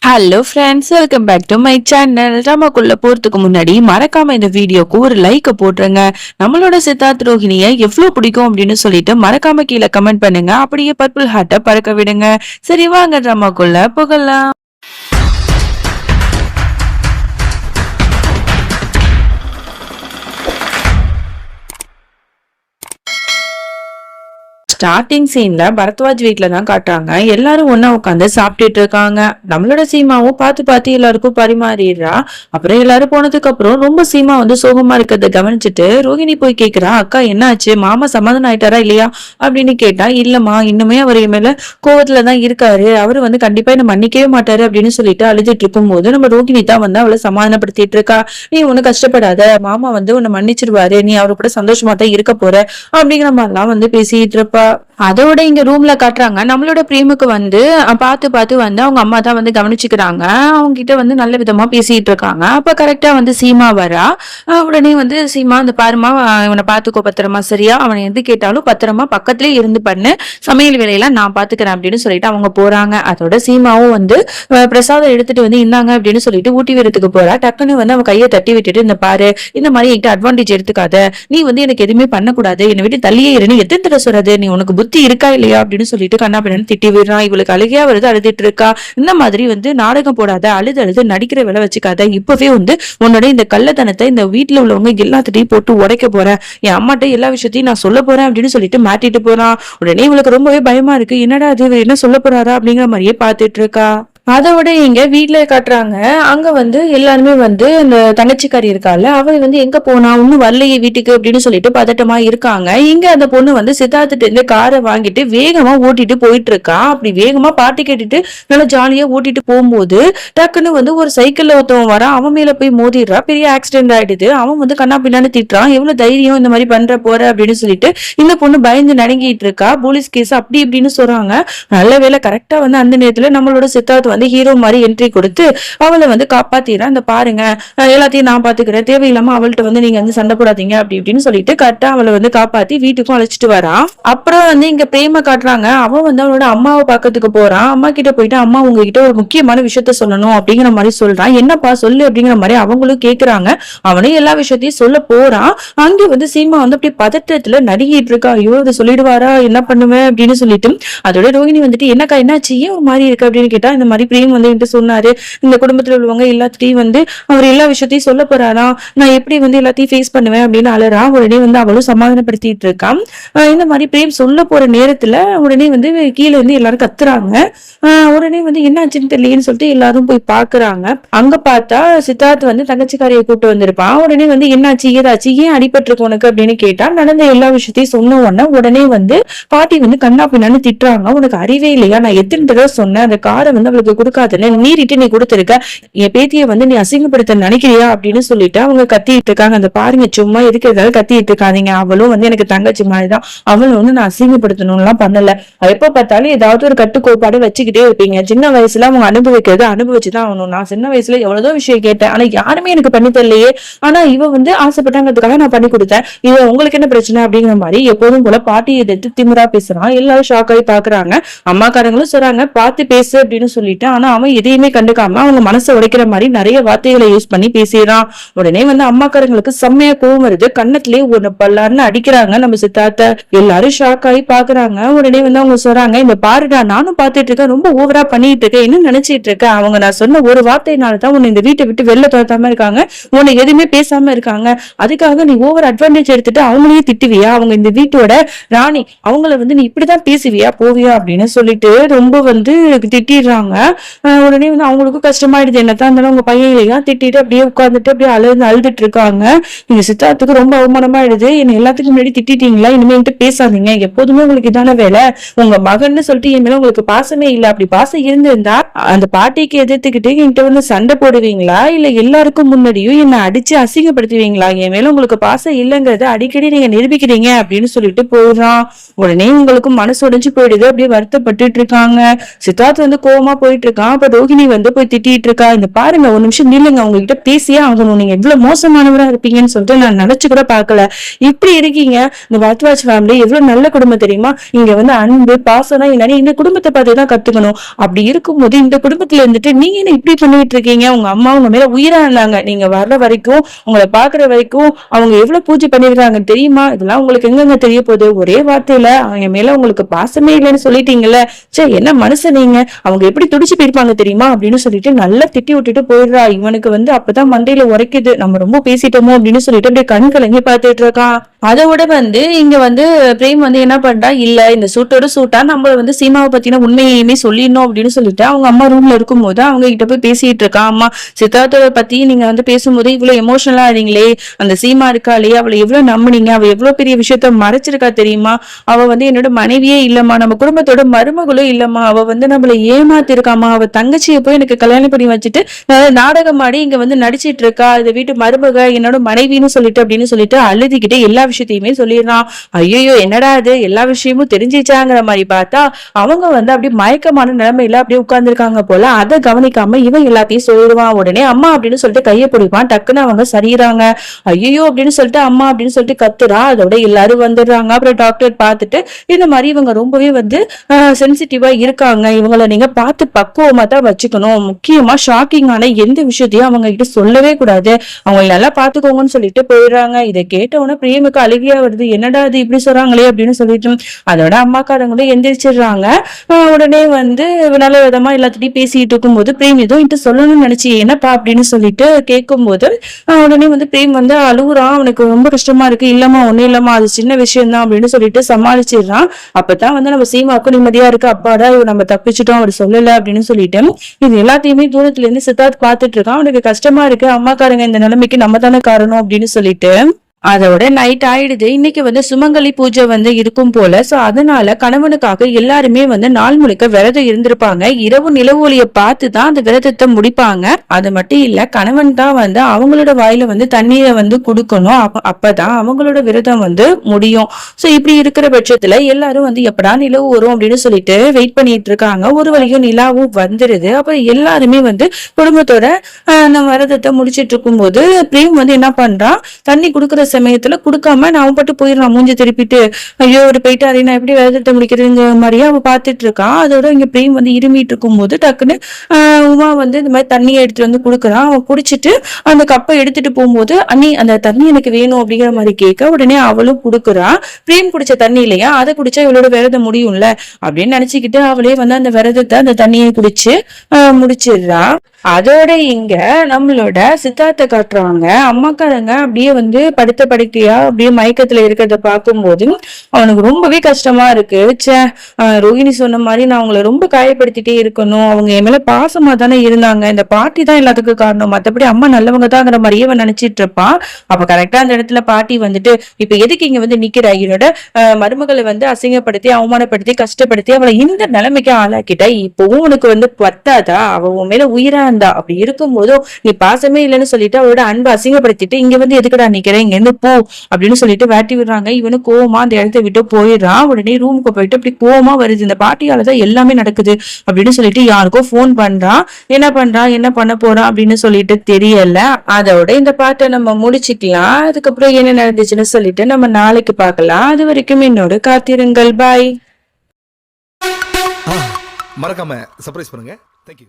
Hello friends, welcome back to my channel. ட்ராமாக்குள்ள போறதுக்கு முன்னாடி மறக்காம இந்த வீடியோக்கு ஒரு லைக் போட்டுருங்க. நம்மளோட சித்தார்த் ரோஹிணியை எவ்வளவு பிடிக்கும் அப்படின்னு சொல்லிட்டு மறக்காம கீழே கமெண்ட் பண்ணுங்க. அப்படியே பர்பிள் ஹார்ட்டை பறக்க விடுங்க. சரி, வாங்க ட்ராமாக்குள்ள போகலாம். ஸ்டார்டிங் சீன்ல பரத்வாஜ் வீட்டுல தான் காட்டுறாங்க. எல்லாரும் ஒன்னா உட்காந்து சாப்பிட்டுட்டு இருக்காங்க. நம்மளோட சீமாவும் பார்த்து எல்லாருக்கும் பரிமாறிடுறா. அப்புறம் எல்லாரும் போனதுக்கு அப்புறம் ரொம்ப சீமா வந்து சோகமா இருக்கிறத கவனிச்சுட்டு ரோஹிணி போய் கேக்குறா, அக்கா என்னாச்சு, மாமா சமாதானம் ஆயிட்டாரா இல்லையா அப்படின்னு கேட்டா, இல்லம்மா இன்னுமே அவர் மேல கோவத்துலதான் இருக்காரு, அவரு வந்து கண்டிப்பா என்ன மன்னிக்கவே மாட்டாரு அப்படின்னு சொல்லிட்டு அழுதுட்டு இருக்கும் போது நம்ம ரோஹிணி தான் வந்து அவளை சமாதானப்படுத்திட்டு இருக்கா. நீ ஒண்ணு கஷ்டப்படாத, மாமா வந்து உன்னை மன்னிச்சிருவாரு, நீ அவரு கூட சந்தோஷமா தான் இருக்க போற அப்படிங்கிற மாதிரிலாம் வந்து பேசிட்டு இருப்பா. அதோட இங்க ரூம்ல காட்டுறாங்க. நம்மளோட பிரேமுக்கு வந்து பார்த்து வந்து அவங்க அம்மா தான் வந்து கவனிச்சுக்கிறாங்க. அவங்க கிட்ட வந்து நல்ல விதமா பேசிட்டு இருக்காங்க. அப்ப கரெக்டா வந்து சீமா வரா. உடனே வந்து சீமா, அந்த பாருமா, இவனை பாத்துக்கோ பத்திரமா, சரியா, அவனை எது கேட்டாலும் பத்திரமா பக்கத்துலயே இருந்து பண்ணு, சமையல் வேலையெல்லாம் நான் பாத்துக்கிறேன் அப்படின்னு சொல்லிட்டு அவங்க போறாங்க. அதோட சீமாவும் வந்து பிரசாதம் எடுத்துட்டு வந்து இந்தாங்க அப்படின்னு சொல்லிட்டு ஊட்டி விடுறதுக்கு போறா. டக்குன்னு வந்து அவன் கையை தட்டி விட்டுட்டு, இந்த பாரு, இந்த மாதிரி என்கிட்ட அட்வான்டேஜ் எடுத்துக்காத, நீ வந்து எனக்கு எதுவுமே பண்ணக்கூடாது, என்னை விட்டு தள்ளியே இருந்து எத்தனை தடவை சொல்றது, நீ உனக்கு புத்தி இருக்கா இல்லையா அப்படின்னு சொல்லிட்டு கண்ணா பின்னு திட்டி விடுறான். இவளுக்கு அழுகையா வருது, அழுதுட்டு இருக்கா. இந்த மாதிரி வந்து நாடகம் போடாத, அழுது நடிக்கிற வேலை வச்சுக்காத, இப்பவே வந்து உன்னோட இந்த கள்ளத்தனத்தை இந்த வீட்டுல உள்ளவங்க எல்லாத்திட்டையும் போட்டு உடைக்க போறேன், என் அம்மாட்ட எல்லா விஷயத்தையும் நான் சொல்ல போறேன் அப்படின்னு சொல்லிட்டு மாட்டிட்டு போறான். உடனே இவளுக்கு ரொம்பவே பயமா இருக்கு. என்னடா அது, என்ன சொல்ல போறாரா அப்படிங்கிற மாதிரியே பாத்துட்டு இருக்கா. அதோட இங்க வீட்டுல காட்டுறாங்க. அங்க வந்து எல்லாருமே வந்து அந்த தங்கச்சிக்காரி இருக்கால, அவ வந்து எங்க போனா, இன்னும் வரலையே வீட்டுக்கு அப்படின்னு சொல்லிட்டு பதட்டமா இருக்காங்க. இங்க அந்த பொண்ணு வந்து சித்தார்த்திட்ட இருந்து காரை வாங்கிட்டு வேகமா ஓட்டிட்டு போயிட்டு இருக்கா. அப்படி வேகமா பாட்டு கேட்டுட்டு நல்லா ஜாலியா ஓட்டிட்டு போகும்போது டக்குன்னு வந்து ஒரு சைக்கிள்ல ஒருத்தவன் வரான். அவன் மேல போய் மோதிடுறா. பெரிய ஆக்சிடென்ட் ஆயிடுது. அவன் வந்து கண்ணா பின்னான்னு திட்டுறான், எவ்வளவு தைரியம் இந்த மாதிரி பண்ற போற அப்படின்னு சொல்லிட்டு. இந்த பொண்ணு பயந்து நடுங்கிட்டு இருக்கா. போலீஸ் கேஸ் அப்படி இப்படின்னு சொல்றாங்க. நல்ல வேலை கரெக்டா வந்து அந்த நேரத்துல நம்மளோட சித்தார்த் வந்து ஹீரோ மாதிரி என்ட்ரி கொடுத்து அவளை வந்து காப்பாத்திடுறான். இந்த பாருங்க, எல்லாத்தையும் நான் பாத்துக்கிறேன், தேவையில்லாம அவள்கிட்ட வந்து நீங்க வந்து சண்டை போடாதீங்க அப்படி இப்படின்னு சொல்லிட்டு கரெக்டா அவளை வந்து காப்பாத்தி வீட்டுக்கும் அழைச்சிட்டு வரான். அப்புறம் வந்து இங்க பிரேம காட்டுறாங்க. அவன் வந்து அவனோட அம்மாவை பாக்கிறதுக்கு போறான். அம்மா கிட்ட போயிட்டு, அம்மா உங்ககிட்ட ஒரு முக்கியமான விஷயத்த சொல்லணும் அப்படிங்கிற மாதிரி சொல்றான். என்னப்பா சொல்லு அப்படிங்கிற மாதிரி அவங்களும் கேக்குறாங்க. அவனே எல்லா விஷயத்தையும் சொல்ல போறான். அங்க வந்து சீமா வந்து அப்படி பதட்டத்துல நடுங்கிட்டு இருக்கா. ஐயோ, இதை சொல்லிடுவாரா, என்ன பண்ணுவேன் அப்படின்னு சொல்லிட்டு. அதோட ரோஹிணி வந்துட்டு, என்னக்கா என்னாச்சு, ஏன் ஒரு மாதிரி இருக்கு அப்படின்னு கேட்டா, இந்த மாதிரி பிரேம் வந்து என்கிட்ட சொன்னாரு, இந்த குடும்பத்துல உள்ளவங்க எல்லாத்தையும் வந்து அவர் எல்லா விஷயத்தையும் சொல்ல போறாராம், நான் எப்படி வந்து எல்லாத்தையும் ஃபேஸ் பண்ணுவேன் அப்படின்னு அலறா. உடனே வந்து அவளும் சமாதானப்படுத்திட்டு இருக்கான். இந்த மாதிரி பிரேம் சொல்ல போற நேரத்துல உடனே வந்து கீழே வந்து எல்லாரும் கத்துறாங்க. உடனே வந்து என்னாச்சுன்னு தெரியலன்னு சொல்லிட்டு எல்லாரும் போய் பாக்குறாங்க. அங்க பார்த்தா சித்தார்த் வந்து தங்கச்சிக்காரியை கூட்டு வந்திருப்பான். உடனே வந்து என்னாச்சு, ஏதாச்சு, ஏன் அடிபட்டிருக்கு உனக்கு அப்படின்னு கேட்டா, நடந்த எல்லா விஷயத்தையும் சொன்ன உடனே வந்து பாட்டி வந்து கண்ணா பின்னான்னு திட்டுறாங்க. உனக்கு அறிவே இல்லையா, நான் எத்தனை தடவை சொன்னேன் அந்த காரை வந்து அவளுக்கு கொடுக்காதுன்னு, மீறிட்டு நீ கொடுத்துருக்க, என் பேத்தியை வந்து நீ அசிங்கப்படுத்த நினைக்கிறியா அப்படின்னு சொல்லிட்டு அவங்க கத்திட்டு இருக்காங்க. அந்த பாருங்க, சும்மா எதுக்கு ஏதாவது கத்திட்டு இருக்காதீங்க, அவளும் வந்து எனக்கு தங்கச்சி மாதிரிதான், அவளும் வந்து நான் அசிங்கப்படுத்தணும் எல்லாம் பண்ணல, எப்ப பார்த்தாலும் ஏதாவது ஒரு கட்டுக்கோப்பாடு வச்சுக்கிட்டே இருப்பீங்க, சின்ன வயசுல அவங்க அனுபவிக்கிறது அனுபவிச்சுதான் ஆகணும், நான் சின்ன வயசுல எவ்வளவோ விஷயம் கேட்டேன், ஆனா யாருமே எனக்கு பண்ணி தரலையே, ஆனா இவ வந்து ஆசைப்பட்டாங்கிறதுக்காக நான் பண்ணி கொடுத்தேன், இது உங்களுக்கு என்ன பிரச்சனை அப்படிங்கிற மாதிரி எப்போதும் போல பாட்டி எதிர்த்து திமிரா பேசுறான். எல்லாரும் ஷாக் ஆகி பாக்குறாங்க. அம்மாக்காரங்களும் சொல்றாங்க பார்த்து பேசு அப்படின்னு சொல்லிட்டு. ஆனா அவன் எதையுமே கண்டுக்காம அவங்க மனசை உடைக்கிற மாதிரி நிறைய வார்த்தைகளை யூஸ் பண்ணி பேசிடுறான். உடனே வந்து அம்மாக்காரங்களுக்கு செம்மையா கோவம் வருது. கண்ணத்திலேயே ஒண்ணு பல்லாருன்னு அடிக்கிறாங்க நம்ம சித்தார்த்த. எல்லாரும் ஷாக் ஆகி பாக்குறாங்க. உடனே வந்து அவங்க சொல்றாங்க, இந்த பாருடா, நானும் பாத்துட்டு இருக்கேன், ரொம்ப ஓவரா பண்ணிட்டு இருக்கேன், என்ன நினைச்சிட்டு இருக்க, அவங்க நான் சொன்ன ஒரு வார்த்தையினாலதான் உன்னை இந்த வீட்டை விட்டு வெளில துரத்தாம இருக்காங்க, உன்னை எதுவுமே பேசாம இருக்காங்க, அதுக்காக நீ ஓவர் அட்வான்டேஜ் எடுத்துட்டு அவங்களையும் திட்டுவியா, அவங்க இந்த வீட்டோட ராணி, அவங்கள வந்து நீ இப்படிதான் பேசுவியா போவியா அப்படின்னு சொல்லிட்டு ரொம்ப வந்து திட்டிடுறாங்க. உடனே வந்து அவங்களுக்கும் கஷ்டமாயிடுது. என்னத்தான் இருந்தாலும் உங்க பையன் இல்லையா, திட்டிட்டு அப்படியே உட்கார்ந்துட்டு அப்படியே அழுதுட்டு இருக்காங்க. நீங்க சித்தார்த்துக்கு ரொம்ப அவமானமாயிடுது, என்ன எல்லாத்துக்கும் முன்னாடி திட்டிட்டீங்களா, இனிமே என்கிட்ட பேசாதீங்க, எப்போதுமே உங்களுக்கு இதான வேலை, உங்க மகன்னு சொல்லிட்டு என் மேல உங்களுக்கு பாசமே இல்ல, அப்படி பாசம் இருந்திருந்தா அந்த பாட்டிக்கு எதிர்த்துக்கிட்டு என்கிட்ட வந்து சண்டை போடுவீங்களா, இல்ல எல்லாருக்கும் முன்னாடியும் என்ன அடிச்சு அசிங்கப்படுத்துவீங்களா, என் மேல உங்களுக்கு பாசம் இல்லைங்கிறத அடிக்கடி நீங்க நிரூபிக்கிறீங்க அப்படின்னு சொல்லிட்டு போறான். உடனே உங்களுக்கு மனசு உடைஞ்சு போயிடுது. அப்படியே வருத்தப்பட்டு இருக்காங்க. சித்தார்த் வந்து கோவமா போயிட்டு போயிட்டு இருக்கான். அப்ப ரோஹிணி வந்து போய் திட்டிட்டு இருக்கா, இந்த பாருங்க ஒரு நிமிஷம் நில்லுங்க, உங்ககிட்ட பேசியே ஆகணும், நீங்க எவ்வளவு மோசமானவரா இருப்பீங்கன்னு சொல்லிட்டு நான் நினைச்சு கூட பாக்கல, இப்படி இருக்கீங்க. இந்த பரத்வாஜ் ஃபேமிலி எவ்வளவு நல்ல குடும்பம் தெரியுமா, இங்க வந்து அன்பு பாசம்னா என்னன்னு இந்த குடும்பத்தை பார்த்துதான் கத்துக்கணும். அப்படி இருக்கும்போது இந்த குடும்பத்துல இருந்துட்டு நீங்க என்ன இப்படி பண்ணிட்டு இருக்கீங்க, உங்க அம்மா உங்க மேல உயிரா இருந்தாங்க, நீங்க வர்ற வரைக்கும் உங்களை பாக்குற வரைக்கும் அவங்க எவ்வளவு பூஜை பண்ணிருக்காங்க தெரியுமா, இதெல்லாம் உங்களுக்கு எங்கெங்க தெரிய போகுது, ஒரே வார்த்தையில அவங்க மேல உங்களுக்கு பாசமே இல்லைன்னு சொல்லிட்டீங்கல்ல, சே என்ன மனுஷன் நீங்க, அவங்க எப்படி துடிச்சு போயிருப்பாங்க தெரியுமா அப்படின்னு சொல்லிட்டு நல்லா திட்டி விட்டுட்டு போயிடுறா. இவனுக்கு வந்து அப்பதான் மண்டையில உரைக்குது, நம்ம ரொம்ப பேசிட்டோமோ அப்படின்னு சொல்லிட்டு அப்படியே கண் கலங்கி பார்த்துட்டு இருக்கான். அதை விட வந்து இங்க வந்து பிரேம் வந்து என்ன பண்றா, இல்ல இந்த சூட்டோட சூட்டா நம்ம வந்து சீமாவை பத்தின உண்மையுமே சொல்லிடணும் அப்படின்னு சொல்லிட்டு அவங்க அம்மா ரூம்ல இருக்கும்போது அவங்க கிட்ட போய் பேசிட்டு இருக்கா. அம்மா சித்தார்த்தோட பத்தி நீங்க வந்து பேசும்போது இவ்வளவு எமோஷனலா ஆறீங்களே, அந்த சீமா இருக்காளே அவளை எவ்வளவு நம்புனீங்க, அவ எவ்வளவு பெரிய விஷயத்த மறைச்சிருக்கா தெரியுமா, அவ வந்து என்னோட மனைவியே இல்லம்மா, நம்ம குடும்பத்தோட மருமகளும் இல்லம்மா, அவ வந்து நம்மள ஏமாத்திருக்காமா, அவ தங்கச்சியை போய் எனக்கு கல்யாணம் பண்ணி வச்சுட்டு நாடகம் ஆடி இங்க வந்து நடிச்சிட்டு இருக்கா, இந்த வீட்டு மருமக என்னோட மனைவின்னு சொல்லிட்டு அப்படின்னு சொல்லிட்டு அழுதுகிட்டே எல்லா விஷயத்தையுமே சொல்லிடுறான். ஐயோ என்னடா இது எல்லா விஷயமும் தெரிஞ்சிச்சாங்கிற மாதிரி பார்த்தா அவங்க வந்து அப்படியே மயக்கமான நிலைமையில அப்படியே உட்கார்ந்துருக்காங்க போல, அதை கவனிக்காம இவன் எல்லாத்தையும் சொல்லிடுவான். உடனே அம்மா அப்படின்னு சொல்லிட்டு கையை பிடிப்பான், டக்குன்னு அவங்க சரியிறாங்க. ஐயோ அப்படின்னு சொல்லிட்டு அம்மா அப்படின்னு சொல்லிட்டு கத்துறா. அதோட எல்லாரும் வந்துடுறாங்க. அப்புறம் டாக்டர் பார்த்துட்டு இந்த மாதிரி இவங்க ரொம்பவே வந்து சென்சிட்டிவா இருக்காங்க, இவங்களை நீங்க பார்த்து பக்குவமா தான் வச்சுக்கணும், முக்கியமா ஷாக்கிங்கான எந்த விஷயத்தையும் அவங்க கிட்ட சொல்லவே கூடாது, அவங்க நல்லா பாத்துக்கோங்கன்னு சொல்லிட்டு போயிடுறாங்க. இதை கேட்டவொன்னே பிரியமுக்கு அழுகியா வருது, என்னடா இது இப்படி சொல்றாங்களே அப்படின்னு சொல்லிட்டு அதோட அம்மாக்காரங்களும் எந்திரிச்சிடுறாங்க. உடனே வந்து நல்ல விதமா எல்லாத்திட்டையும் பேசிட்டு இருக்கும்போது பிரேம் ஏதோ இட்டு சொல்லணும்னு நினைச்சு என்னப்பா அப்படின்னு சொல்லிட்டு கேட்கும்போது உடனே வந்து பிரேம் வந்து அழுகுறான், அவனுக்கு ரொம்ப கஷ்டமா இருக்கு, இல்லம்மா ஒண்ணும் இல்லம்மா அது சின்ன விஷயம் தான் அப்படின்னு சொல்லிட்டு சமாளிச்சிடுறான். அப்பதான் வந்து நம்ம சீமாவுக்கும் நிம்மதியா இருக்கு, அப்பாடா நம்ம தப்பிச்சிட்டோம் அவர் சொல்லல அப்படின்னு சொல்லிட்டு இது எல்லாத்தையுமே தூரத்துல இருந்து சித்தார்த் பாத்துட்டு இருக்கான். அவனுக்கு கஷ்டமா இருக்கு, அம்மாக்காரங்க இந்த நிலைமைக்கு நம்ம தானே காரணம் அப்படின்னு சொல்லிட்டு அதோட நைட் ஆயிடுது. இன்னைக்கு வந்து சுமங்கலி பூஜை வந்து இருக்கும் போல, சோ அதனால கணவனுக்காக எல்லாருமே வந்து நாள் முழுக்க விரதம் இருந்திருப்பாங்க. இரவு நிலவு ஒளிய பார்த்துதான் அந்த விரதத்தை முடிப்பாங்க. அது மட்டும் இல்ல, கணவன் தான் வந்து அவங்களோட வாயில வந்து தண்ணீரை வந்து குடுக்கணும், அப்பதான் அவங்களோட விரதம் வந்து முடியும். சோ இப்படி இருக்கிற பட்சத்துல எல்லாரும் வந்து எப்படா நிலவு வரும் அப்படின்னு சொல்லிட்டு வெயிட் பண்ணிட்டு இருக்காங்க. ஒரு வழியும் நிலாவும் வந்துருது. அப்ப எல்லாருமே வந்து குடும்பத்தோட அந்த விரதத்தை முடிச்சிட்டு இருக்கும் போது பிரேம் வந்து என்ன பண்றான், தண்ணி குடுக்கற சமயத்துல குடுக்காம நான் பட்டு போயிடறான், மூஞ்சி திருப்பிட்டு. ஐயோ ஒரு போயிட்டாரு, நான் எப்படி விரதத்தை முடிக்கிறதுங்க மாதிரியா அவ பாத்துட்டு இருக்கான். அதோட இங்க பிரேம் வந்து இருமிட்டு இருக்கும் போது டக்குன்னு உமா வந்து இந்த மாதிரி தண்ணியை எடுத்துட்டு வந்து குடுக்குறான். அவன் குடிச்சிட்டு அந்த கப்பை எடுத்துட்டு போகும்போது அண்ணி அந்த தண்ணி எனக்கு வேணும் அப்படிங்கிற மாதிரி கேட்க உடனே அவளும் குடுக்குறான். பிரேம் குடிச்ச தண்ணி இல்லையா, அதை குடிச்சா இவளோட விரதம் முடியும்ல அப்படின்னு நினைச்சுக்கிட்டு அவளே வந்து அந்த விரதத்தை அந்த தண்ணியை குடிச்சு முடிச்சிடுறா. அதோட இங்க நம்மளோட சித்தார்த்த காட்டுறாங்க. அம்மாக்காரங்க அப்படியே வந்து படுத்த படுக்கையா அப்படியே மயக்கத்துல இருக்கிறத பார்க்கும்போது அவனுக்கு ரொம்பவே கஷ்டமா இருக்கு. ரோஹிணி சொன்ன மாதிரி நான் அவங்களை ரொம்ப காயப்படுத்திட்டே இருக்கணும், அவங்க என் மேல பாசமா தானே இருந்தாங்க, இந்த பாட்டி தான் எல்லாத்துக்கும் காரணம், மத்தபடி அம்மா நல்லவங்க தாங்கிற மாதிரியே அவன் நினைச்சிட்டு இருப்பான். அப்ப கரெக்டா அந்த இடத்துல பாட்டி வந்துட்டு இப்ப எதுக்கு இங்க வந்து நிக்கிற, என்னோட மருமகளை வந்து அசிங்கப்படுத்தி அவமானப்படுத்தி கஷ்டப்படுத்தி அவளை இந்த நிலைமைக்கு ஆளாக்கிட்ட, இப்பவும் உனக்கு வந்து பத்தாதா, அவ உன் மேல உயிரா இருந்தா, அப்படி இருக்கும் போதும் நீ பாசமே இல்லைன்னு சொல்லிட்டு அவளோட அன்பை அசிங்கப்படுத்திட்டு இங்க வந்து எதுக்குடா நிக்கிறேன், இங்க இருந்து போ அப்படின்னு சொல்லிட்டு வேட்டி விடுறாங்க. இவனு கோவமா அந்த இடத்த விட்டு போயிடுறான். உடனே ரூமுக்கு போயிட்டு அப்படி கோவமா வருது, இந்த பாட்டியாலதான் எல்லாமே நடக்குது அப்படின்னு சொல்லிட்டு யாருக்கோ போன் பண்றான். என்ன பண்ண போறான் அப்படின்னு சொல்லிட்டு தெரியல. அதோட இந்த பாட்டை நம்ம முடிச்சுக்கலாம். அதுக்கப்புறம் என்ன நடந்துச்சுன்னு சொல்லிட்டு நம்ம நாளைக்கு பார்க்கலாம். அது வரைக்கும் என்னோட காத்திருங்கள். பாய். மறக்காம சர்ப்ரைஸ் பண்ணுங்க. தேங்க்யூ.